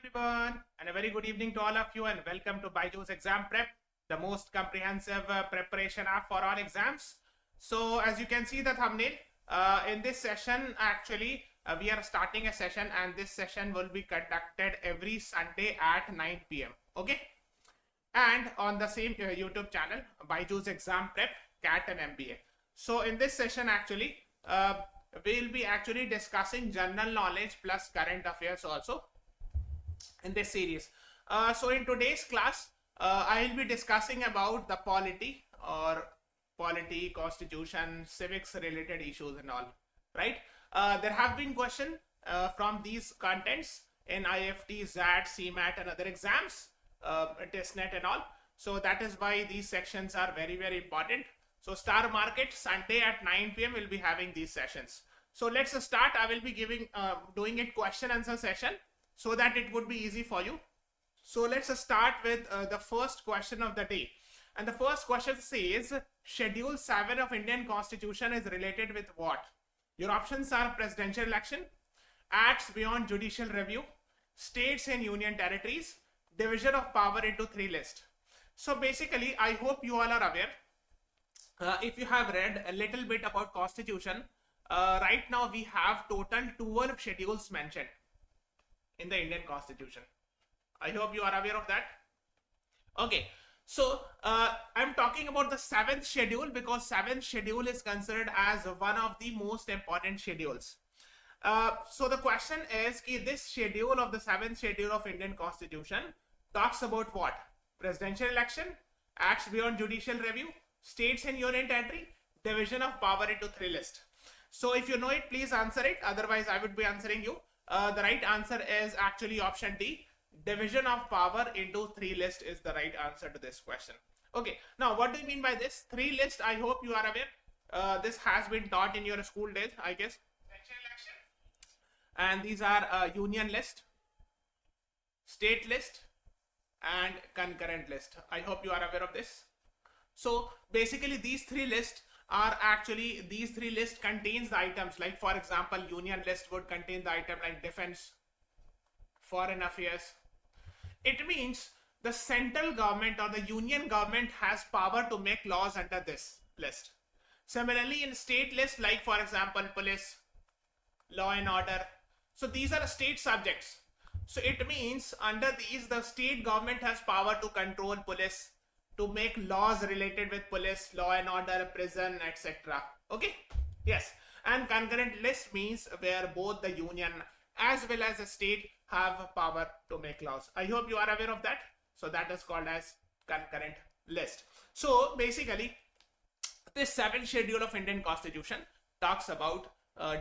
everyone, and a very good evening to all of you, and welcome to BYJU'S Exam Prep, the most comprehensive preparation app for all exams. So as you can see the thumbnail, in this session actually we are starting a session, and this session will be conducted every Sunday at 9 p.m. Okay, and on the same YouTube channel, BYJU'S Exam Prep CAT and MBA. So in this session actually we'll be actually discussing general knowledge plus current affairs also in this series. So in today's class, I will be discussing about the polity, constitution, civics related issues and all, right? There have been questions from these contents in IIFT, XAT, CMAT and other exams, TISSNET and all. So that is why these sections are very, very important. So star market, Sunday at 9 p.m. we'll be having these sessions. So let's start. I will be doing it question answer session, so that it would be easy for you. So let's start with the first question of the day. And the first question says, Schedule 7 of Indian Constitution is related with what? Your options are presidential election, acts beyond judicial review, states and union territories, division of power into 3 lists. So basically, I hope you all are aware. If you have read a little bit about Constitution, right now we have total 12 schedules mentioned in the Indian Constitution. I hope you are aware of that. Okay, so I'm talking about the 7th schedule because 7th schedule is considered as one of the most important schedules. So the question is, this schedule of the 7th schedule of Indian Constitution talks about what? Presidential election, acts beyond judicial review, states and union territory, division of power into 3 lists. So if you know it, please answer it. Otherwise, I would be answering you. The right answer is actually option D. Division of power into 3 lists is the right answer to this question. Okay. Now, what do you mean by this? 3 lists, I hope you are aware. This has been taught in your school days, I guess. And these are union list, state list, and concurrent list. I hope you are aware of this. So basically these 3 lists are actually, these 3 lists contains the items like, for example, union list would contain the item like defense, foreign affairs. It means the central government or the union government has power to make laws under this list. Similarly, in state list, like for example, police, law and order. So these are state subjects. So it means under these, the state government has power to control police, to make laws related with police, law and order, prison, etc. Okay? Yes. And concurrent list means where both the union as well as the state have power to make laws. I hope you are aware of that. So that is called as concurrent list. So basically, this 7th schedule of Indian Constitution talks about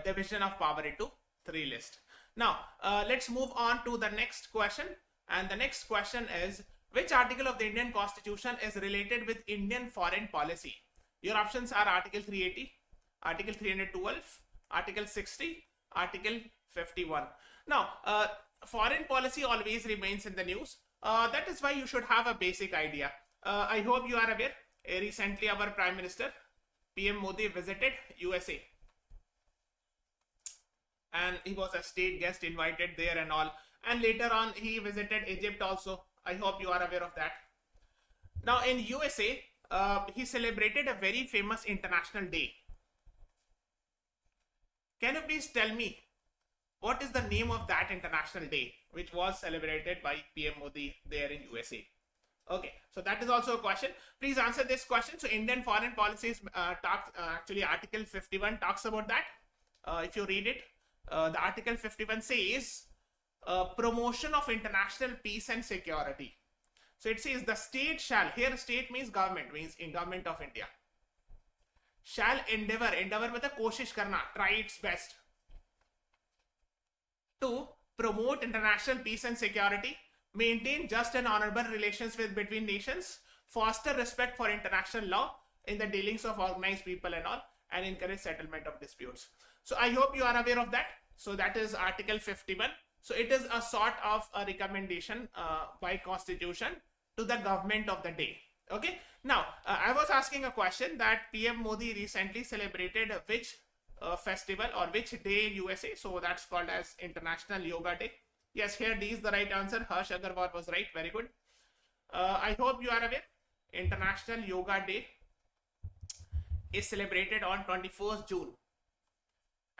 division of power into 3 lists. Now, let's move on to the next question. And the next question is, which article of the Indian Constitution is related with Indian foreign policy? Your options are Article 380, Article 312, Article 60, Article 51. Now, foreign policy always remains in the news. That is why you should have a basic idea. I hope you are aware. Recently, our Prime Minister, PM Modi, visited USA. And he was a state guest invited there and all. And later on, he visited Egypt also. I hope you are aware of that. Now in USA, he celebrated a very famous international day. Can you please tell me what is the name of that international day which was celebrated by PM Modi there in USA? Okay, so that is also a question. Please answer this question. So Indian foreign policies actually Article 51 talks about that. If you read it, the Article 51 says, promotion of international peace and security. So it says the state shall, here state means government, means in government of India, shall endeavor with a koshish karna, try its best to promote international peace and security, maintain just and honorable relations between nations, foster respect for international law in the dealings of organized people and all, and encourage settlement of disputes. So I hope you are aware of that. So that is Article 51. So it is a sort of a recommendation by Constitution to the government of the day. Okay. Now, I was asking a question that PM Modi recently celebrated which festival or which day in USA. So that's called as International Yoga Day. Yes, here D is the right answer. Harsh Agarwal was right. Very good. I hope you are aware. International Yoga Day is celebrated on 21st June.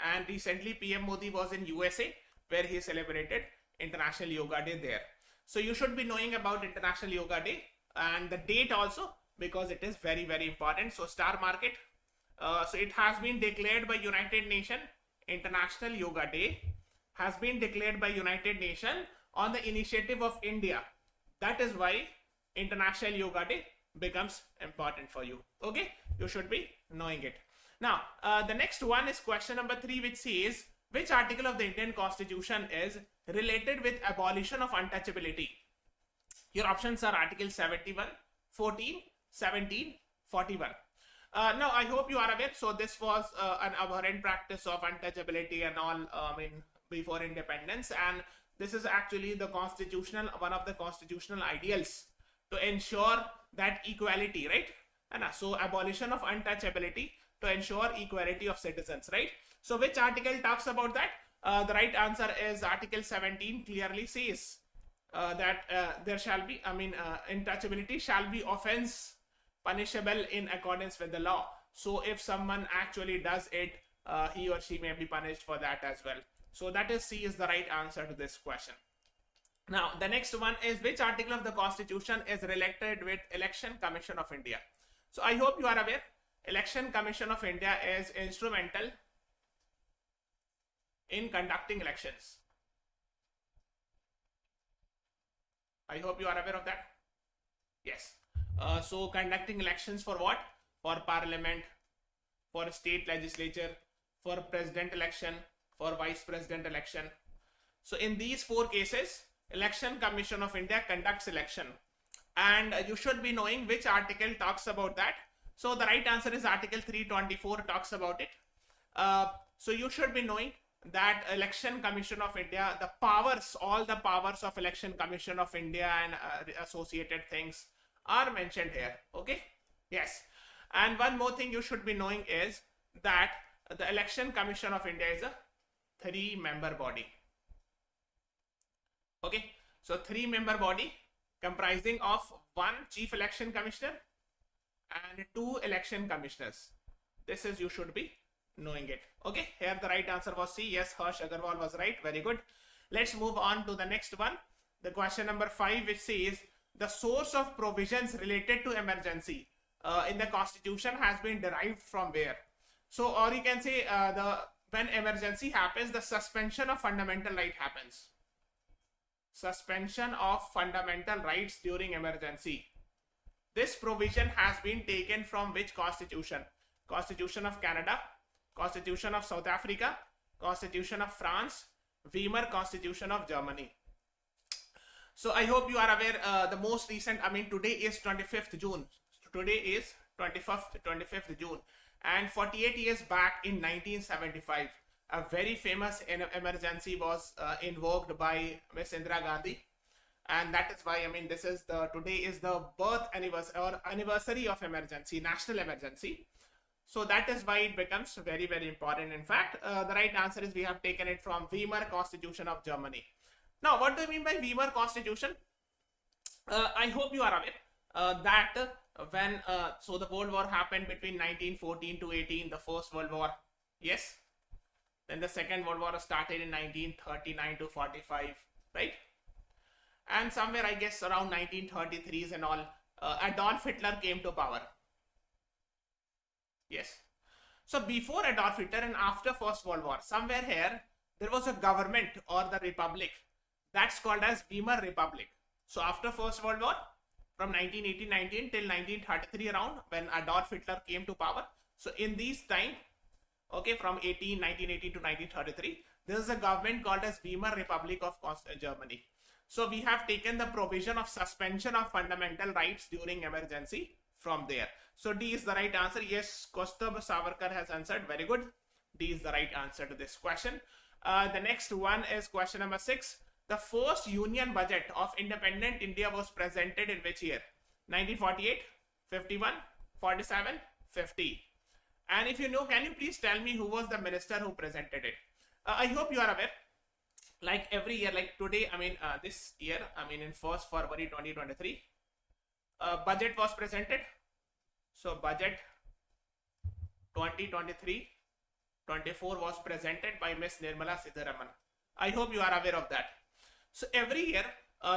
And recently PM Modi was in USA where he celebrated International Yoga Day there. So you should be knowing about International Yoga Day and the date also, because it is very, very important. So star market. So it has been declared by United Nations. International Yoga Day has been declared by United Nations on the initiative of India. That is why International Yoga Day becomes important for you. Okay, you should be knowing it. Now, the next one is question number 3, which says, which article of the Indian Constitution is related with abolition of untouchability? Your options are Article 71, 14, 17, 41. Now, I hope you are aware. So this was an abhorrent practice of untouchability and all before independence. And this is actually the constitutional, one of the constitutional ideals to ensure that equality, right? And so abolition of untouchability to ensure equality of citizens, right? So which article talks about that? The right answer is Article 17 clearly says that there shall be, untouchability shall be offense punishable in accordance with the law. So if someone actually does it, he or she may be punished for that as well. So that is C is the right answer to this question. Now, the next one is, which article of the Constitution is related with Election Commission of India? So I hope you are aware. Election Commission of India is instrumental in conducting elections. I hope you are aware of that. Yes. So conducting elections for what? For parliament, for state legislature, for president election, for vice president election. So in these 4 cases, Election Commission of India conducts election. And you should be knowing which article talks about that. So the right answer is Article 324 talks about it. So you should be knowing that Election Commission of India, the powers, all the powers of Election Commission of India and associated things are mentioned here. Okay. Yes. And one more thing you should be knowing is that the Election Commission of India is a 3-member body. Okay. So 3-member body comprising of 1 chief election commissioner and 2 election commissioners. This is, you should be knowing it. Okay. Here the right answer was C. Yes, Harsh Agarwal was right. Very good. Let's move on to the next one. The question number 5, which says, the source of provisions related to emergency in the Constitution has been derived from where? So, or you can say when emergency happens, the suspension of fundamental right happens. Suspension of fundamental rights during emergency. This provision has been taken from which Constitution? Constitution of Canada, Constitution of South Africa, Constitution of France, Weimar Constitution of Germany. So I hope you are aware, the most recent, today is 25th June. Today is 25th June. And 48 years back in 1975, a very famous emergency was invoked by Miss Indira Gandhi. And that is why, this is today is the birth anniversary or anniversary of emergency, national emergency. So that is why it becomes very, very important. In fact, the right answer is we have taken it from Weimar Constitution of Germany. Now, what do you mean by Weimar Constitution? I hope you are aware that when so the World War happened between 1914 to 18, the First World War, yes. Then the Second World War started in 1939 to 45, right? And somewhere, I guess, around 1933s and all, Adolf Hitler came to power. Yes. So before Adolf Hitler and after First World War, somewhere here, there was a government or the republic that's called as Weimar Republic. So after First World War, from 1918-19 till 1933 around, when Adolf Hitler came to power. So in these time, okay, from 1918 to 1933, there is a government called as Weimar Republic of Germany. So we have taken the provision of suspension of fundamental rights during emergency from there. So D is the right answer. Yes, Kostab Savarkar has answered. Very good. D is the right answer to this question. The next one is question number 6. The first union budget of independent India was presented in which year? 1948, 51, 47, 50. And if you know, can you please tell me who was the minister who presented it? I hope you are aware. like every year, like today, I mean, this year, I mean, in 1st February 2023, budget was presented. So budget 2023-24 was presented by Miss Nirmala Sitharaman. I hope you are aware of that. So every year,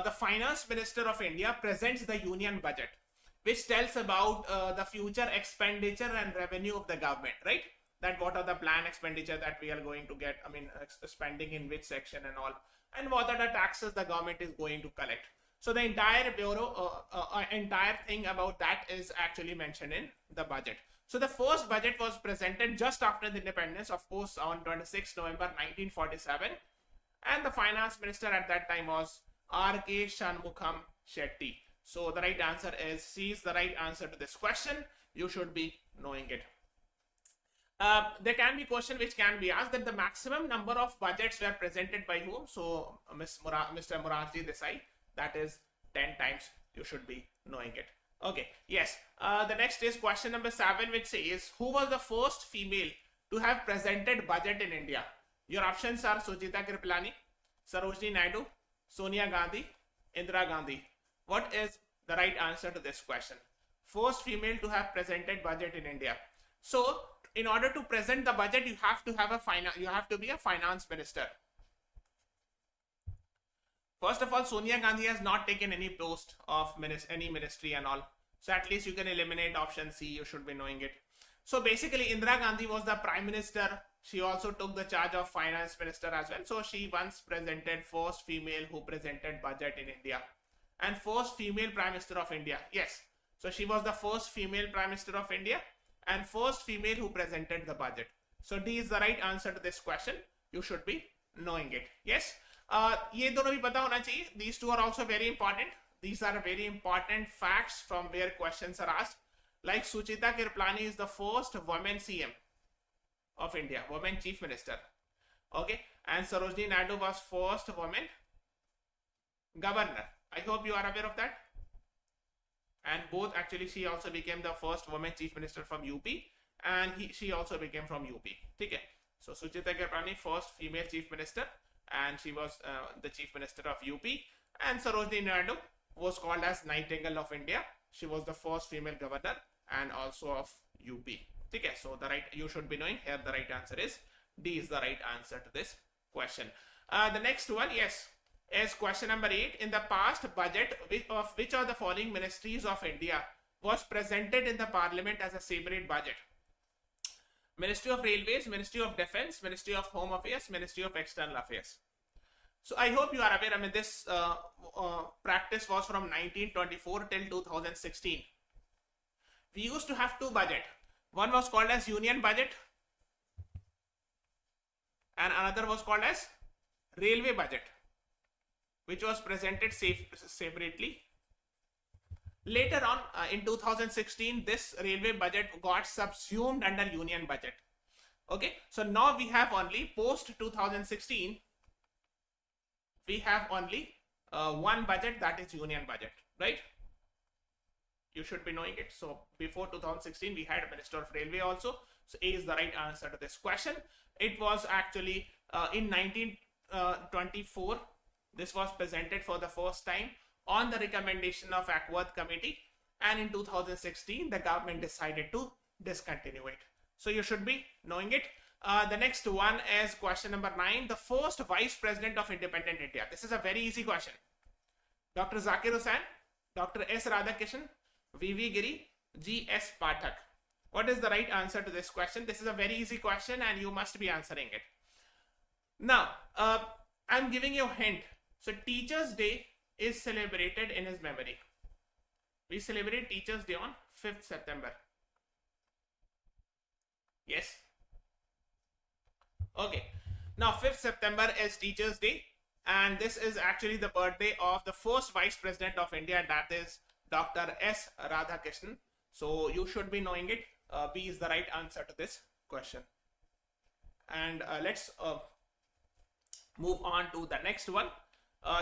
the Finance Minister of India presents the Union Budget, which tells about the future expenditure and revenue of the government, right? That what are the planned expenditure that we are going to get, I mean, spending in which section and all, and what are the taxes the government is going to collect. So the entire bureau, entire thing about that is actually mentioned in the budget. So the first budget was presented just after the independence, of course, on 26 November 1947. And the finance minister at that time was R.K. Shanmukham Shetty. So the right answer is C is the right answer to this question. You should be knowing it. There can be a question which can be asked that the maximum number of budgets were presented by whom? So Mr. Morarji Desai, that is 10 times. You should be knowing it. Okay, yes. The next is question number 7, which says, who was the first female to have presented budget in India? Your options are Suchita Kripalani, Sarojini Naidu, Sonia Gandhi, Indira Gandhi. What is the right answer to this question? First female to have presented budget in India. So, in order to present the budget, you have to have be a finance minister. First of all, Sonia Gandhi has not taken any post of any ministry and all. So at least you can eliminate option C. You should be knowing it. So basically, Indira Gandhi was the prime minister. She also took the charge of finance minister as well. So she once presented first female who presented budget in India. And first female prime minister of India. Yes. So she was the first female prime minister of India and first female who presented the budget. So D is the right answer to this question. You should be knowing it. Yes. ये दोनों भी पता होना चाहिए. These two are also very important. These are very important facts from where questions are asked. Like Suchita Kripalani is the first woman CM of India, woman chief minister. Okay, and Sarojini Naidu was first woman governor. I hope you are aware of that. And both actually, she also became the first woman chief minister from UP, and she also became from UP. Okay, so Suchita Kripalani, first female chief minister, and she was the chief minister of UP. And Sarojini Naidu was called as Nightingale of India. She was the first female governor and also of UP. Okay, so you should be knowing here the right answer is D is the right answer to this question. The next one, yes, is question number 8. In the past budget, which of the following ministries of India was presented in the parliament as a separate budget? Ministry of Railways, Ministry of Defense, Ministry of Home Affairs, Ministry of External Affairs. So I hope you are aware. I mean, this practice was from 1924 till 2016. We used to have two budgets. One was called as Union Budget and another was called as Railway Budget, which was presented separately. Later on, in 2016, this Railway Budget got subsumed under Union Budget. Okay, so now we have only post 2016, we have only one budget, that is Union Budget, right? You should be knowing it. So before 2016, we had a Minister of Railway also. So A is the right answer to this question. It was actually in 1924. This was presented for the first time on the recommendation of Ackworth Committee. And in 2016, the government decided to discontinue it. So you should be knowing it. The next one is question number 9. The first Vice President of Independent India. This is a very easy question. Dr. Zakir Hussain, Dr. S. Radhakrishnan, V.V. Giri, G.S. Pathak. What is the right answer to this question? This is a very easy question and you must be answering it. Now, I'm giving you a hint. So Teachers' Day is celebrated in his memory. We celebrate Teachers' Day on 5th September. Yes. Okay. Now 5th September is Teachers' Day. And this is actually the birthday of the first Vice President of India. That is Dr. S. Radhakrishnan. So you should be knowing it. B is the right answer to this question. And let's move on to the next one.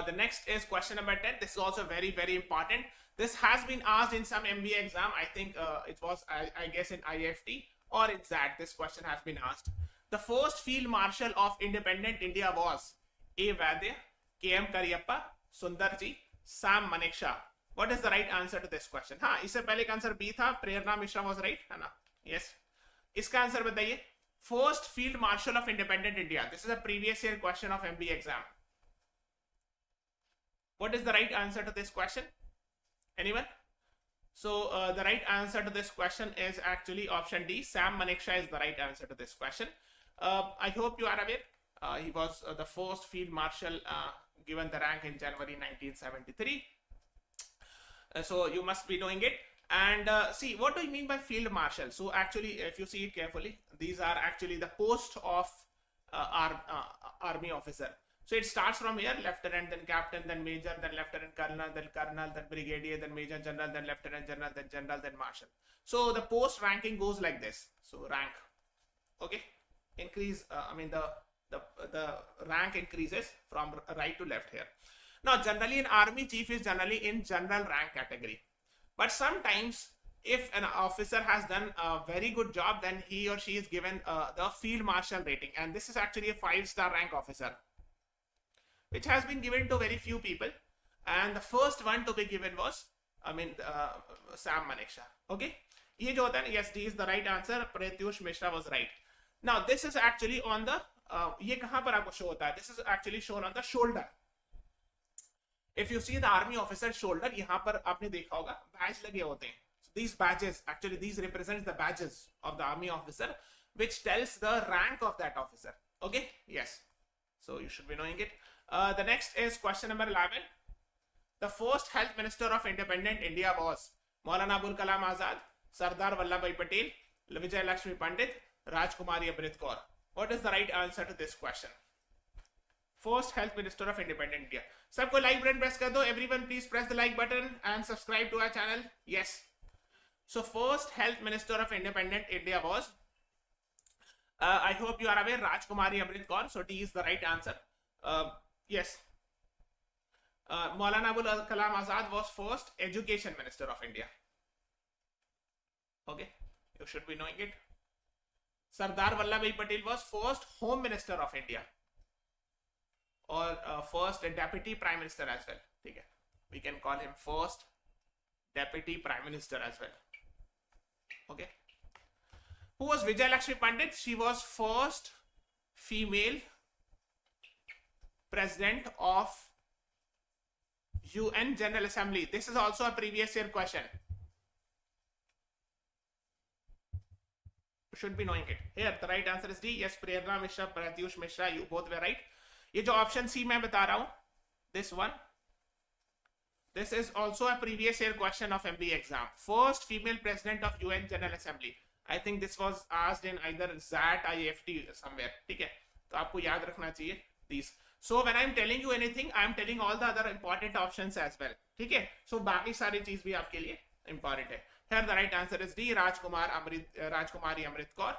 The next is question number 10. This is also very, very important. This has been asked in some MBA exam. I think it was, I guess, in IIFT or in XAT. This question has been asked. The first Field Marshal of Independent India was A Vaidya, KM Kariappa, Sundar ji, Sam Maneksha. What is the right answer to this question? हाँ, इससे पहले का answer B था, प्रेरणा Mishra was right, है ना? Yes. इसका answer बताइए. First Field Marshal of Independent India. This is a previous year question of MBA exam. What is the right answer to this question? Anyone? So the right answer to this question is actually option D. Sam Maneksha is the right answer to this question. I hope you are aware. He was the first Field Marshal given the rank in January 1973. So you must be knowing it. And see, what do you mean by Field Marshal? So actually, if you see it carefully, these are actually the post of army officer. So it starts from here, lieutenant, then captain, then major, then lieutenant colonel, then brigadier, then major general, then lieutenant general, then marshal. So the post ranking goes like this. So rank, okay, increase. The rank increases from right to left here. Now, generally, an army chief is generally in general rank category. But sometimes, if an officer has done a very good job, then he or she is given the field marshal rating. And this is actually a 5-star rank officer, which has been given to very few people. And the first one to be given was, Sam Maneksha. Okay? Ye jo hota hai, yes, D is the right answer. Pratyush Mishra was right. Now, this is actually on the, ye kahan par aapko show hota hai? This is actually shown on the shoulder. If you see the army officer's shoulder, यहाँ पर आपने देखा होगा badge लगे होते हैं. So these badges, actually these represent the badges of the army officer, which tells the rank of that officer. Okay? Yes. So you should be knowing it. The next is question number 11. The first health minister of independent India was Maulana Abul Kalam Azad, Sardar Vallabhbhai Patel, Vijay Lakshmi Pandit, Rajkumari Amrit Kaur. What is the right answer to this question? First health minister of independent India. सबको like button press कर दो. Everyone please press the like button and subscribe to our channel. Yes. So first health minister of independent India was, I hope you are aware, Rajkumari Amrit Kaur. So D is the right answer. Yes. Maulana Abul Kalam Azad was first education minister of India. Okay. You should be knowing it. Sardar Vallabhbhai Patel was first home minister of India. Or first deputy prime minister as well. Okay. We can call him first deputy prime minister as well. Okay. Who was Vijay Lakshmi Pandit? She was first female president of UN General Assembly. This is also a previous year question. You should be knowing it. Here the right answer is D. Yes, Prerna Mishra, Pratyush Mishra, you both were right. ये जो option C मैं बता रहा हूं, this one, this is also a previous year question of MBA exam. First female president of UN General Assembly. I think this was asked in either XAT, IIFT somewhere. ठीक है, तो आपको याद रखना चाहिए these. So when I'm telling you anything, I'm telling all the other important options as well. ठीक है, so बाकी सारी चीज भी आपके लिए important है. Here the right answer is D. Rajkumari Amrit Kaur.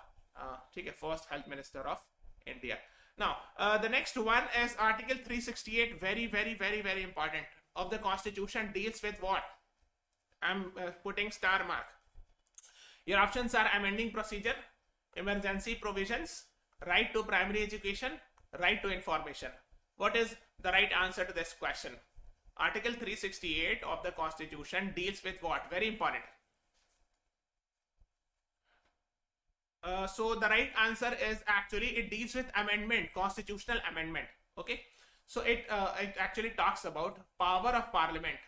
ठीक है, first health minister of India. Now, the next one is Article 368, very important, of the Constitution deals with what? I'm putting star mark. Your options are amending procedure, emergency provisions, right to primary education, right to information. What is the right answer to this question? Article 368 of the Constitution deals with what? Very important. So the right answer is actually it deals with amendment, constitutional amendment. Okay, so it actually talks about power of parliament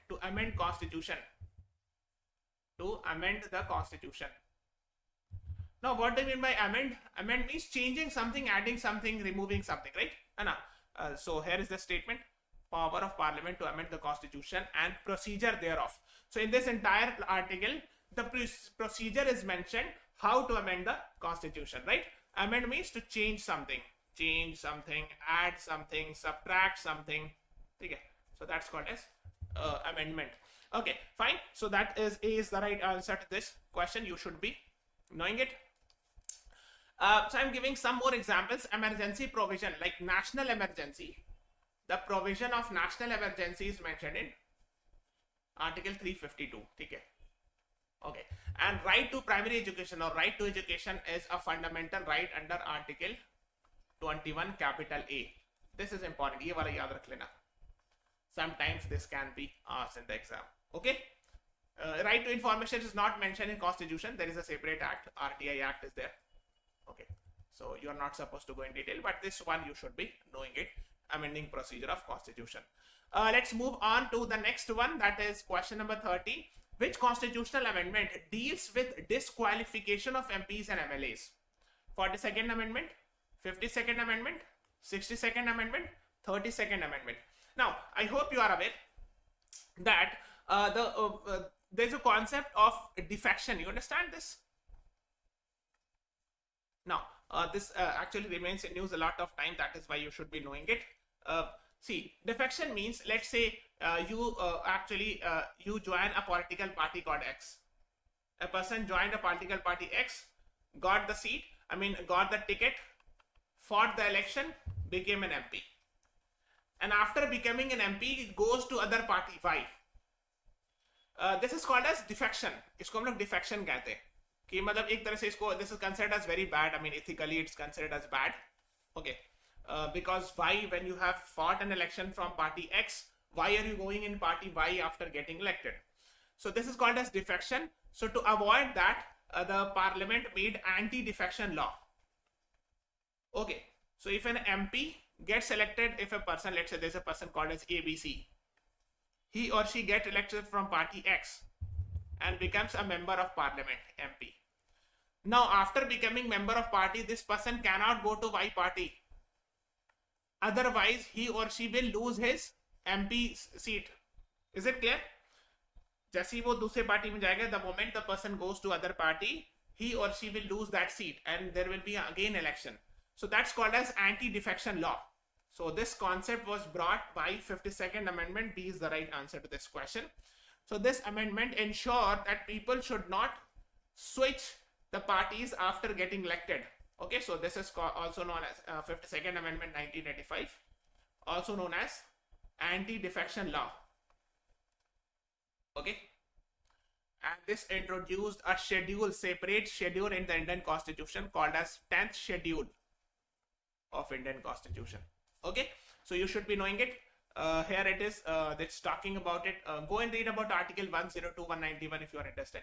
to amend constitution, to amend the constitution. Now, what do you mean by amend? Amend means changing something, adding something, removing something, right? Anna. So here is the statement: power of parliament to amend the constitution and procedure thereof. So in this entire article, the procedure is mentioned how to amend the constitution, right? Amend means to change something, add something, subtract something. Okay, so that's called as amendment. Okay, fine. So that is the right answer to this question. You should be knowing it. So I'm giving some more examples. Emergency provision, like national emergency. The provision of national emergency is mentioned in Article 352. Okay. Okay, and right to primary education or right to education is a fundamental right under Article 21 capital A. This is important. ये वाला याद रख लेना. Sometimes this can be asked in the exam. Okay. Right to information is not mentioned in Constitution. There is a separate act. RTI Act is there. Okay. So you are not supposed to go in detail, but this one you should be knowing it. Amending procedure of Constitution. Let's move on to the next one. That is question number 30. Which constitutional amendment deals with disqualification of MPs and MLAs? 42nd Amendment, 52nd Amendment, 62nd Amendment, 32nd Amendment. Now, I hope you are aware that there's a concept of defection. You understand this? Now, this actually remains in news a lot of time. That is why you should be knowing it. See, defection means, let's say you join a political party called X. A person joined a political party X, got the seat, got the ticket, fought the election, became an MP. And after becoming an MP, it goes to other party Y. This is called as defection. इसको हम लोग defection कहते हैं कि मतलब एक तरह से इसको this is considered as very bad. Ethically it's considered as bad. Okay. Because why, when you have fought an election from party X, why are you going in party Y after getting elected? So this is called as defection. So to avoid that, the parliament made anti-defection law. Okay. So if an MP gets elected, if a person, let's say there's a person called as ABC, he or she gets elected from party X and becomes a member of parliament, MP. Now after becoming member of party, this person cannot go to Y party. Otherwise, he or she will lose his MP seat. Is it clear? जैसे ही वो दूसरे party में जाएगा, the moment the person goes to other party, he or she will lose that seat and there will be again election. So that's called as anti-defection law. So this concept was brought by 52nd Amendment. B is the right answer to this question. So this amendment ensured that people should not switch the parties after getting elected. Okay, so this is also known as 52nd Amendment 1985, also known as anti-defection law. Okay, and this introduced a separate schedule in the Indian Constitution called as 10th Schedule of Indian Constitution. Okay, so you should be knowing it. Here it is. That's talking about it. Go and read about Article 102, 191 if you are interested.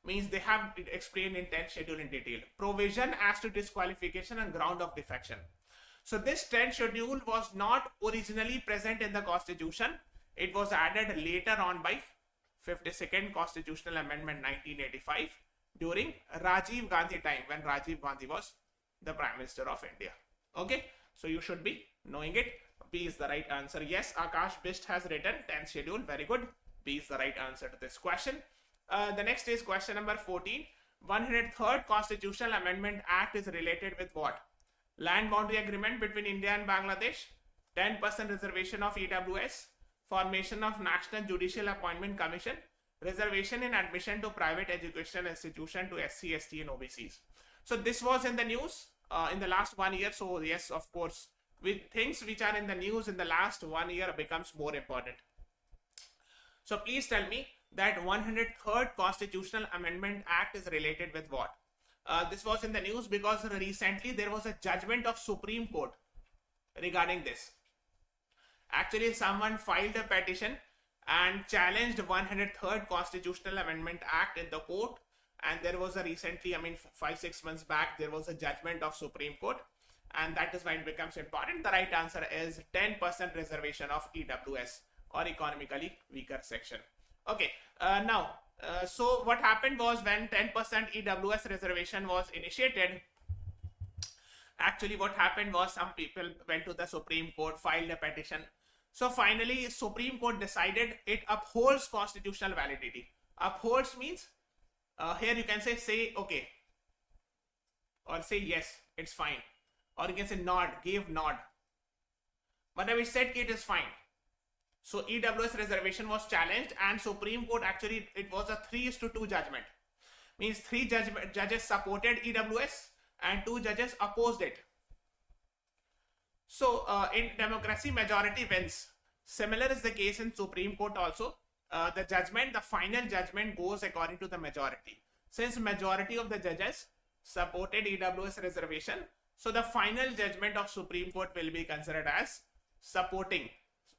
Means they have explained in 10th schedule in detail. Provision as to disqualification and ground of defection. So this 10th schedule was not originally present in the Constitution. It was added later on by 52nd Constitutional Amendment 1985 during Rajiv Gandhi time, when Rajiv Gandhi was the Prime Minister of India. Okay, so you should be knowing it. B is the right answer. Yes, Akash Bist has written 10th schedule. Very good. B is the right answer to this question. The next is question number 14. 103rd Constitutional Amendment Act is related with what? Land boundary agreement between India and Bangladesh, 10% reservation of EWS, formation of National Judicial Appointment Commission, reservation in admission to private educational institution to SC, ST and OBCs. So this was in the news in the last 1 year. So yes, of course, with things which are in the news in the last 1 year becomes more important. So please tell me that 103rd Constitutional Amendment Act is related with what? This was in the news because recently there was a judgment of Supreme Court regarding this. Actually, someone filed a petition and challenged 103rd Constitutional Amendment Act in the court, and there was a recently, 5-6 months back, there was a judgment of Supreme Court, and that is why it becomes important. The right answer is 10% reservation of EWS, or economically weaker section. Okay, so what happened was when 10% EWS reservation was initiated, actually what happened was some people went to the Supreme Court, filed a petition. So finally Supreme Court decided it upholds constitutional validity. Upholds means here you can say okay, or say yes, it's fine, or you can say nod, give nod. But we said it is fine. So EWS reservation was challenged, and Supreme Court actually, it was a 3:2 judgment. Means 3 judges supported EWS and 2 judges opposed it. So in democracy, majority wins. Similar is the case in Supreme Court also. The final judgment goes according to the majority. Since majority of the judges supported EWS reservation, So the final judgment of Supreme Court will be considered as supporting.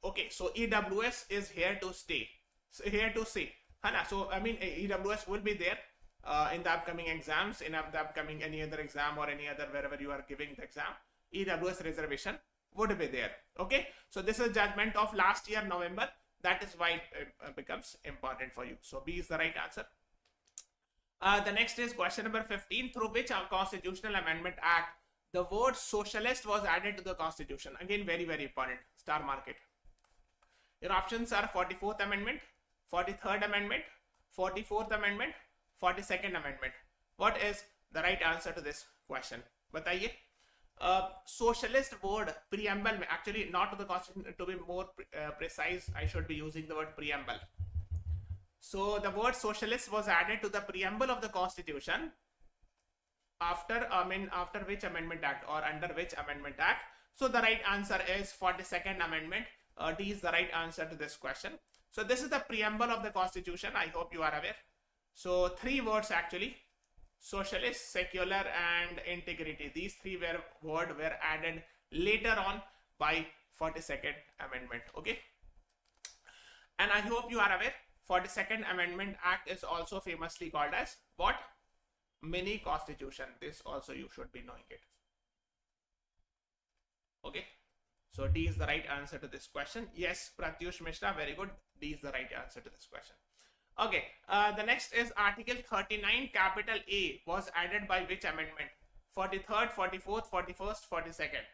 Okay, so EWS is here to stay. So here to stay. So I mean EWS will be there in the upcoming exams, in the upcoming any other exam or any other wherever you are giving the exam. EWS reservation would be there. Okay, so this is judgment of last year November. That is why it becomes important for you. So B is the right answer. The next is question number 15. Through which Constitutional Amendment Act the word socialist was added to the Constitution? Again, very, very important. Star mark it. Your options are 44th Amendment, 43rd Amendment, 44th Amendment, 42nd Amendment. What is the right answer to this question? Bataiye. Socialist word preamble, actually not to the Constitution, to be more precise, I should be using the word preamble. So the word socialist was added to the preamble of the Constitution after which Amendment Act or under which Amendment Act? So the right answer is 42nd Amendment. D is the right answer to this question. So this is the preamble of the Constitution. I hope you are aware. So three words actually: socialist, secular, and integrity. These three words were added later on by 42nd Amendment. Okay. And I hope you are aware, 42nd Amendment Act is also famously called as what? Mini Constitution. This also you should be knowing it. Okay. So D is the right answer to this question. Yes, Pratyush Mishra, very good. D is the right answer to this question. Okay, the next is Article 39 capital A was added by which amendment? 43rd, 44th, 41st, 42nd.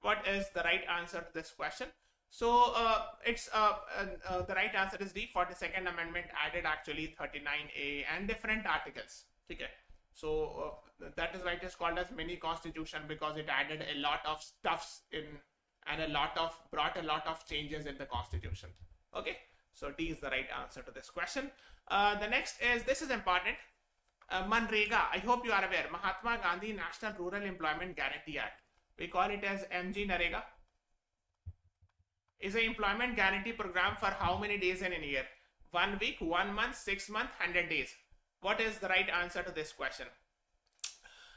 What is the right answer to this question? So the right answer is D. 42nd Amendment added actually 39A and different articles. Okay. So that is why it is called as mini constitution, because it added a lot of stuffs in and brought a lot of changes in the constitution. Okay. So D is the right answer to this question. The next is, this is important. Manrega, I hope you are aware, Mahatma Gandhi National Rural Employment Guarantee Act. We call it as MG Narega. Is an employment guarantee program for how many days in a year? 1 week, 1 month, 6 months, 100 days. What is the right answer to this question?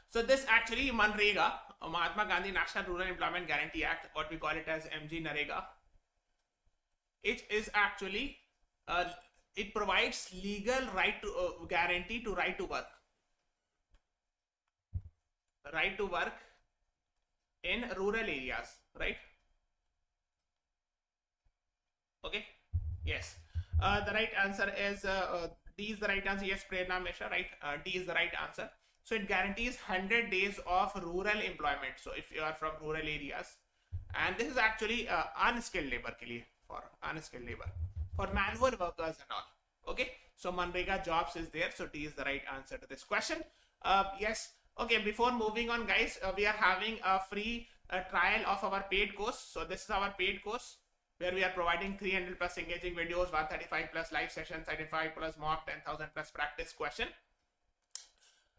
So this actually Manrega, Mahatma Gandhi National Rural Employment Guarantee Act, what we call it as MG Narega. It is actually, it provides legal right to guarantee to right to work. Right to work in rural areas, right? Okay. Yes. The right answer is D is the right answer. Yes, Prerna Mishra, right? D is the right answer. So it guarantees 100 days of rural employment. So if you are from rural areas, and this is actually unskilled labor ke liye, for unskilled labor, for manual workers and all. Okay. So Manrega jobs is there. So D is the right answer to this question. Yes. Okay. Before moving on, guys, we are having a free trial of our paid course. So this is our paid course, where we are providing 300 plus engaging videos, 135 plus live sessions, 75 plus mock, 10,000 plus practice question.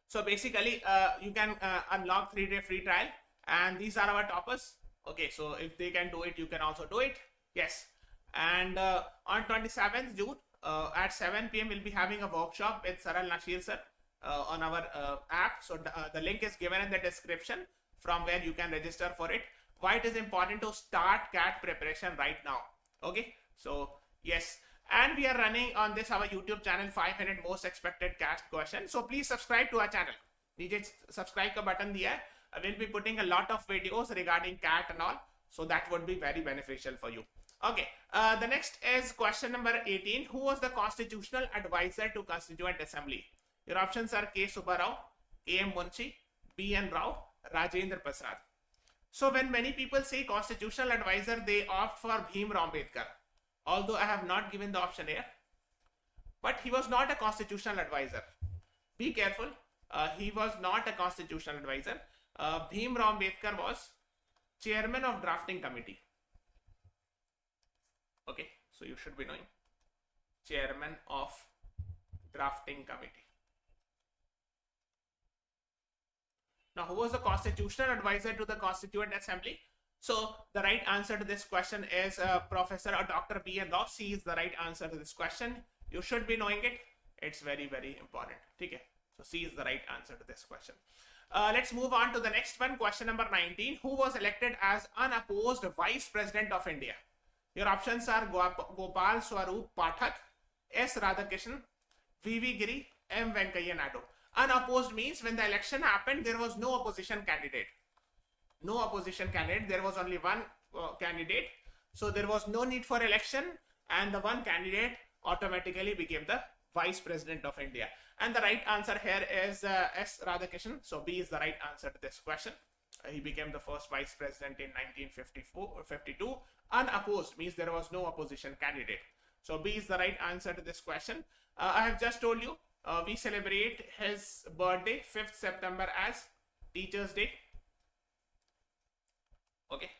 So basically, you can unlock 3-day free trial, and these are our toppers. Okay, so if they can do it, you can also do it. Yes. And on 27th June at 7 PM, we'll be having a workshop with Saral Nashir sir on our app. So the link is given in the description from where you can register for it. Why it is important to start CAT preparation right now. Okay, so yes, and we are running on this our YouTube channel 500 most expected CAT questions. So please subscribe to our channel. DJ subscribe ka button diya hai. I will be putting a lot of videos regarding CAT and all, so that would be very beneficial for you. Okay, the next is question number 18. Who was the constitutional advisor to Constituent Assembly? Your options are K. Subbarao, A.M. Munshi, B.N. Rao, Rajendra Prasad. So when many people say constitutional advisor, they opt for Bhimrao Ambedkar. Although I have not given the option here, but he was not a constitutional advisor. Be careful. He was not a constitutional advisor. Bhimrao Ambedkar was chairman of drafting committee. Okay, so you should be knowing. Chairman of drafting committee. Now, who was the constitutional advisor to the Constituent Assembly? So the right answer to this question is Professor or Dr. B.N. Rao. C is the right answer to this question. You should be knowing it. It's very, very important. Okay. So C is the right answer to this question. Let's move on to the next one. Question number 19. Who was elected as unopposed Vice President of India? Your options are Gopal Swarup Pathak, S. Radhakrishnan, V.V. Giri, M. Venkaiah Naidu. Unopposed means when the election happened, there was no opposition candidate. No opposition candidate. There was only one candidate. So there was no need for election, and the one candidate automatically became the Vice President of India. And the right answer here is S. Radhakrishnan. So B is the right answer to this question. He became the first Vice President in 1952. Unopposed means there was no opposition candidate. So B is the right answer to this question. I have just told you we celebrate his birthday 5th September as Teachers Day. Okay,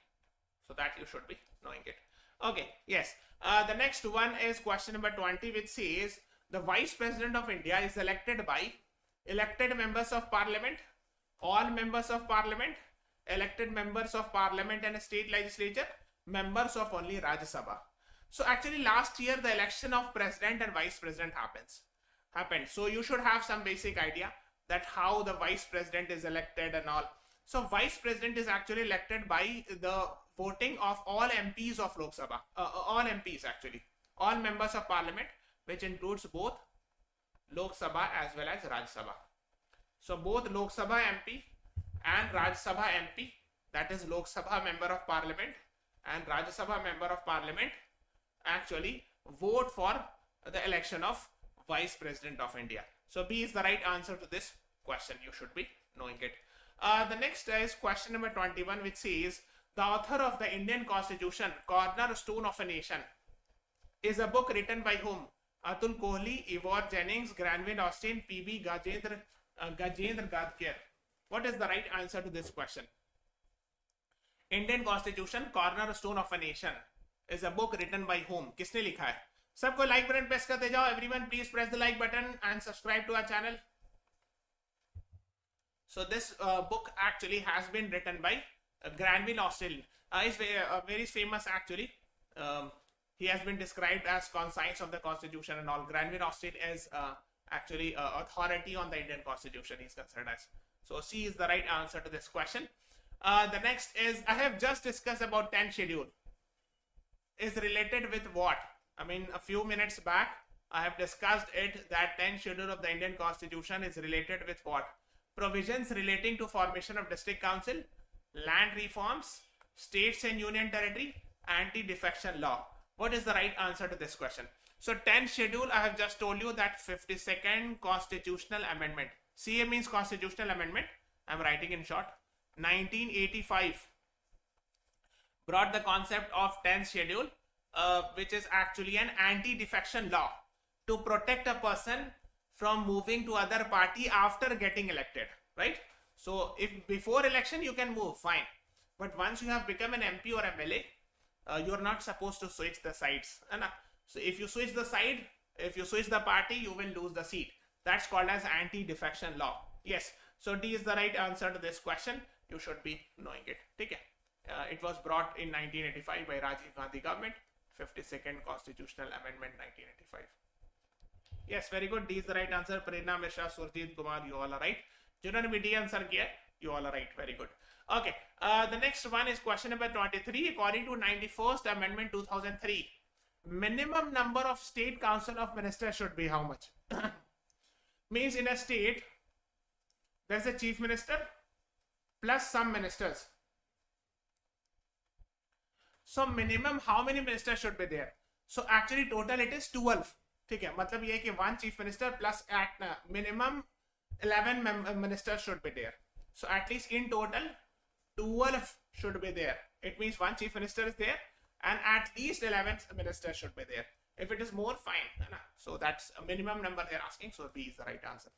so that you should be knowing it. Okay, yes. The next one is question number 20, which says the Vice President of India is elected by elected members of Parliament, all members of Parliament, elected members of Parliament and state legislature, members of only Rajya Sabha. So actually last year the election of President and Vice President happened. So you should have some basic idea that how the Vice President is elected and all. So Vice President is actually elected by the voting of all MPs of Lok Sabha, all MPs actually, all members of Parliament, which includes both Lok Sabha as well as Rajya Sabha. So both Lok Sabha MP and Rajya Sabha MP, that is Lok Sabha member of Parliament and Rajya Sabha member of Parliament, actually vote for the election of Vice President of India. So B is the right answer to this question. You should be knowing it. The next is question number 21, which says the author of the Indian Constitution, Cornerstone of a Nation, is a book written by whom? Atul Kohli, Ivor Jennings, Granville Austin, P.B. Gajendra Gadkar. What is the right answer to this question? Indian Constitution, Cornerstone of a Nation, is a book written by whom? किसने लिखा है? सबको like button press करते जाओ. Everyone please press the like button and subscribe to our channel. So this book actually has been written by Granville Austin. He's very famous actually. He has been described as conscience of the Constitution and all. Granville Austin is actually authority on the Indian Constitution. He's considered as. So C is the right answer to this question. The next is, I have just discussed about 10 schedule. Is related with what? I mean, a few minutes back, I have discussed it that 10 schedule of the Indian Constitution is related with what? Provisions relating to formation of district council, land reforms, states and union territory, anti-defection law. What is the right answer to this question? So 10 schedule, I have just told you that 52nd constitutional amendment. CA means constitutional amendment. I'm writing in short. 1985 brought the concept of 10th schedule, which is actually an anti-defection law to protect a person from moving to other party after getting elected, right? So if before election you can move, fine. But once you have become an MP or MLA, you are not supposed to switch the sides. So if you switch the side, if you switch the party, you will lose the seat. That's called as anti-defection law. Yes. So D is the right answer to this question. You should be knowing it. Okay. It was brought in 1985 by Rajiv Gandhi government. 52nd Constitutional Amendment 1985. Yes, very good. D is the right answer. Prerna Mishra, Surjit Kumar, you all are right. Jiन्होंने भी D answer किया, you all are right. Very good. Okay. The next one is question number 23. According to 91st Amendment 2003, minimum number of state council of ministers should be how much? Means in a state, there's a chief minister plus some ministers. So minimum how many ministers should be there? So actually total it is 12. ठीक है, मतलब ये कि one chief minister plus at minimum 11 ministers should be there. So at least in total 12 should be there. It means one chief minister is there and at least 11 ministers should be there. If it is more, fine. So that's a minimum number they're asking. So B is the right answer.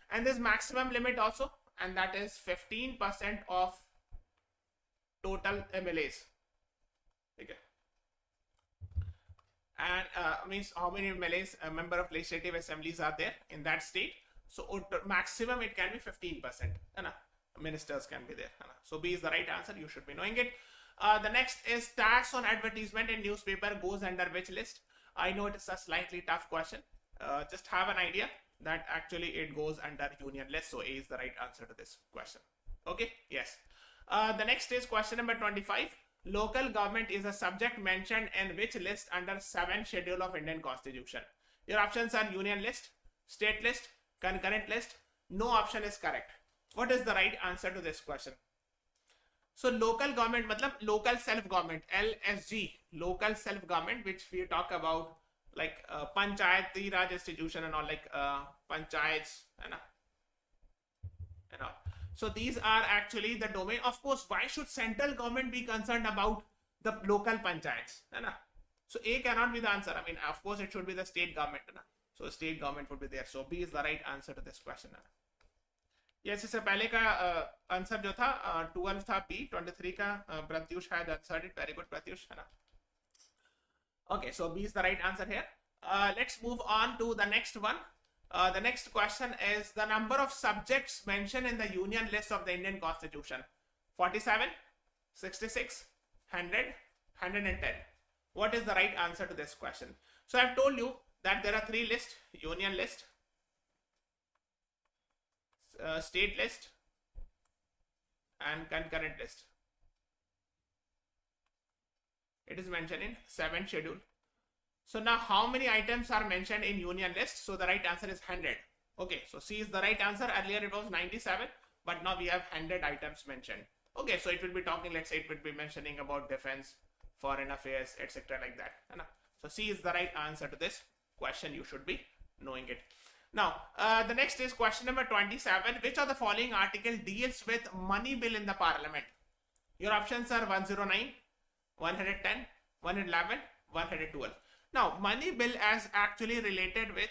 And there's maximum limit also, and that is 15% of total MLAs. Okay. And means how many MLAs, a member of legislative assemblies are there in that state. So maximum it can be 15%. Ministers can be there. So B is the right answer. You should be knowing it. The next is tax on advertisement in newspaper goes under which list? I know it is a slightly tough question. Just have an idea. that actually it goes under union list. So A is the right answer to this question. Okay, yes. The next is question number 25. Local government is a subject mentioned in which list under 7th schedule of Indian Constitution? Your options are union list, state list, concurrent list. No option is correct. What is the right answer to this question? So local government matlab local self government, LSG, local self government, which we talk about like panchayati raj institution and all, like panchayats and all. So these are actually the domain. Of course, why should central government be concerned about the local panchayats? So A cannot be the answer. I mean, of course, it should be the state government. So state government would be there. So B is the right answer to this question. Yes, इससे पहले का answer जो था 12 था B, 23 का Pratyush had answered it. Very good, Pratyush, है ना? Okay, so B is the right answer here. Let's move on to the next one. The next question is the number of subjects mentioned in the union list of the Indian Constitution. 47, 66, 100, 110. What is the right answer to this question? So I've told you that there are 3 lists: union list, state list, and concurrent list. It is mentioned in 7th schedule. So now how many items are mentioned in union list? So the right answer is 100. Okay, so C is the right answer. Earlier it was 97, but now we have 100 items mentioned. Okay, so it will be talking, let's say it will be mentioning about defense, foreign affairs, etc. like that. So C is the right answer to this question. You should be knowing it. Now, the next is question number 27. Which of the following article deals with money bill in the parliament? Your options are 109, 110, 111, 112. Now, money bill as actually related with,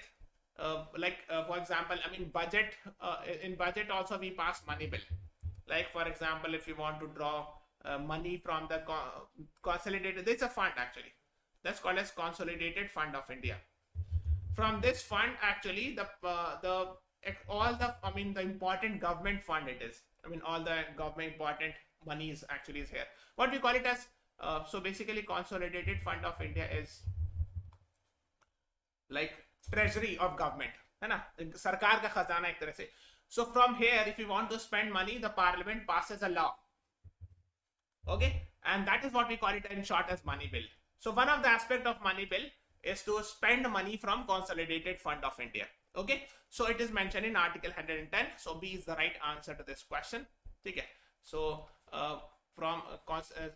for example, I mean, budget. In budget also we pass money bill. Like, for example, if you want to draw money from the consolidated, there's a fund actually. That's called as Consolidated Fund of India. From this fund, actually, the important government fund it is. I mean, all the government important money is actually is here. What we call it as, so basically, Consolidated Fund of India is like treasury of government, है ना? सरकार का खजाना एक तरह से. So from here, if you want to spend money, the parliament passes a law. Okay, and that is what we call it in short as money bill. So one of the aspect of money bill is to spend money from Consolidated Fund of India. Okay, so it is mentioned in Article 110. So B is the right answer to this question. Okay, so from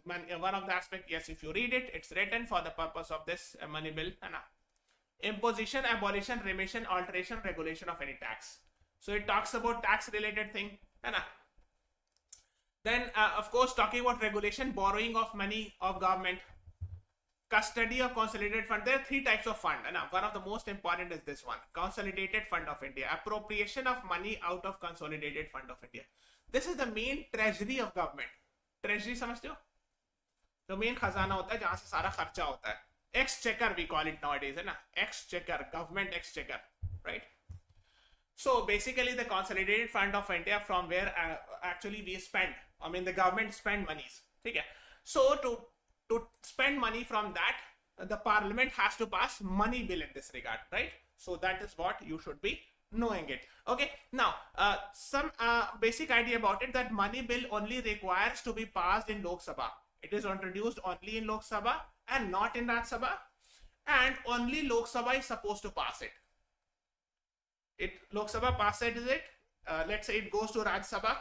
one of the aspect, yes, if you read it, it's written for the purpose of this money bill. Imposition, abolition, remission, alteration, regulation of any tax. So it talks about tax related thing. Then of course talking about regulation, borrowing of money of government, custody of consolidated fund. There are 3 types of fund. One of the most important is this one, Consolidated Fund of India. Appropriation of money out of Consolidated Fund of India. This is the main treasury of government. Treasury समझते हो? जो main खजाना होता है जहां से सारा खर्चा होता है. Exchequer we call it nowadays, है ना? Exchequer, government exchequer, right? So basically the Consolidated Fund of India, from where actually we spend, I mean the government spend monies. Okay? So to spend money from that, the parliament has to pass money bill in this regard, right? So that is what you should be knowing it. Okay, now some basic idea about it, that money bill only requires to be passed in Lok Sabha. It is introduced only in Lok Sabha and not in Raj Sabha, and only Lok Sabha is supposed to pass it. Lok Sabha passes it, let's say it goes to Raj Sabha.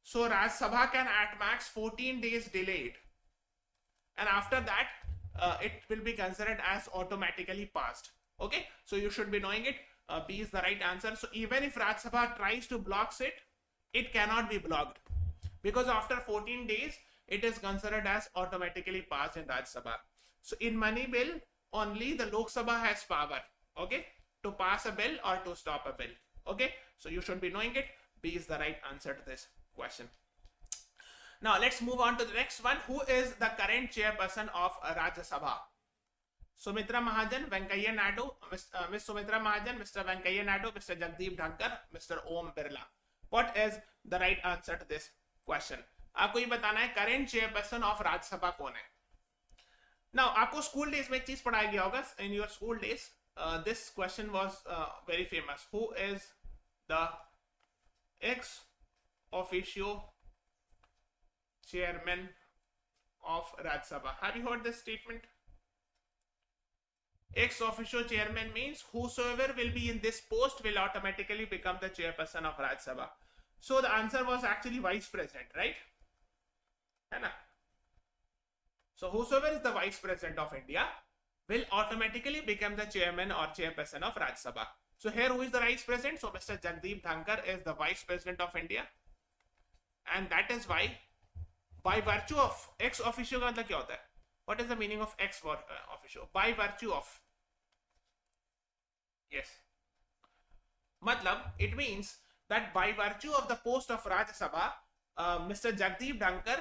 So Raj Sabha can at max 14 days delay it. And after that, it will be considered as automatically passed. Okay, so you should be knowing it. B is the right answer. So even if Raj Sabha tries to block it, it cannot be blocked, because after 14 days, it is considered as automatically passed in Raj Sabha. So in money bill, only the Lok Sabha has power, okay, to pass a bill or to stop a bill. Okay, so you should be knowing it. B is the right answer to this question. Now let's move on to the next one. Who is the current chairperson of Rajya Sabha? Sumitra Mahajan, Venkaiah Naidu, Miss Sumitra Mahajan, Mr. Venkaiah Naidu, Mr. Jagdeep Dhankar, Mr. Om Birla. What is the right answer to this question? आपको ये बताना है current chairperson of Rajya Sabha कौन है? Now आपको school days में एक चीज पढ़ाया गया होगा in your school days. this question was very famous. Who is the ex officio chairman of Rajya Sabha? Have you heard this statement? Ex officio chairman means whosoever will be in this post will automatically become the chairperson of Rajya Sabha. So the answer was actually vice president, right? So whosoever is the vice president of India will automatically become the chairman or chairperson of Rajya Sabha. So here who is the vice president? So Mr. Jagdeep Dhankar is the vice president of India, and that is why by virtue of ex officio का मतलब क्या होता है? What is the meaning of ex officio? By virtue of. Yes. Matlab, it means that by virtue of the post of Rajya Sabha, Mr. Jagdeep Dhankar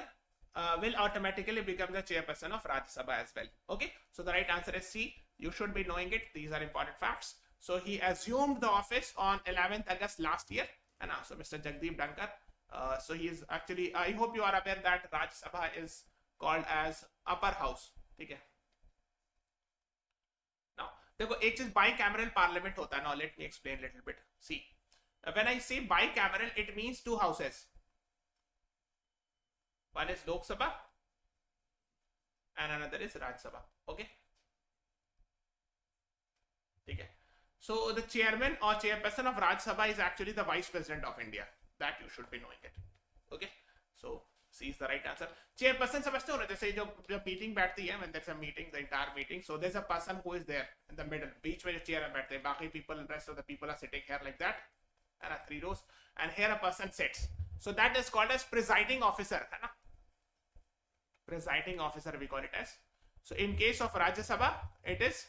will automatically become the chairperson of Rajya Sabha as well. Okay. So the right answer is C. You should be knowing it. These are important facts. So he assumed the office on 11th August last year. And now, so Mr. Jagdeep Dhankar. So he is actually, I hope you are aware that Rajya Sabha is called as upper house. ठीक है. Now, देखो एक चीज bicameral parliament होता है. Now let me explain a little bit. See, when I say bicameral, it means two houses. One is Lok Sabha and another is Rajya Sabha. Okay. ठीक है. So the chairman or chairperson of Rajya Sabha is actually the vice president of India. That you should be knowing it. Okay. So C is the right answer. Chairperson समझते हो ना, जैसे जब meeting बैठती है, when there's a meeting, the entire meeting, so there's a person who is there in the middle, बीच में जो chair में बैठते हैं, बाकी people, rest of the people are sitting here like that, and 3 rows, and here a person sits. So that is called as presiding officer, है ना? Presiding officer we call it as. So in case of Rajya Sabha, it is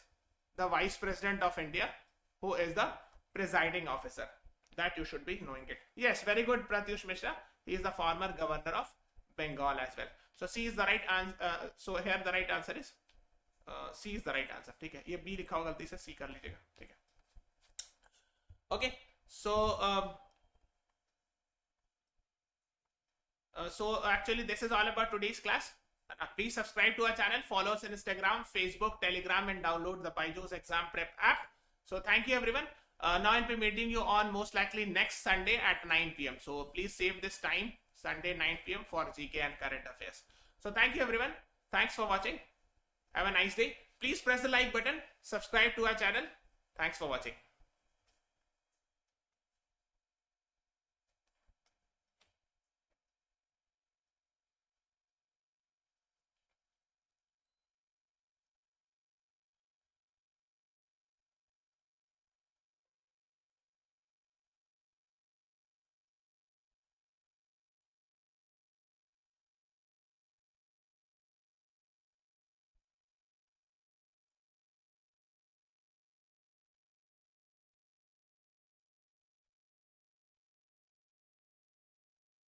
the vice president of India who is the presiding officer. That you should be knowing it. Yes, very good, Pratyush Mishra. He is the former governor of Bengal as well. So C is the right answer. So here the right answer is C is the right answer. ठीक है. ये B लिखा हो गलती से, C कर लीजिएगा. ठीक है. Okay. So actually this is all about today's class. Please subscribe to our channel, follow us on Instagram, Facebook, Telegram, and download the BYJU'S Exam Prep app. So thank you everyone. Now I'll be meeting you on most likely next Sunday at 9 p.m. So please save this time, Sunday 9 p.m. for GK and current affairs. So thank you everyone. Thanks for watching. Have a nice day. Please press the like button, subscribe to our channel. Thanks for watching.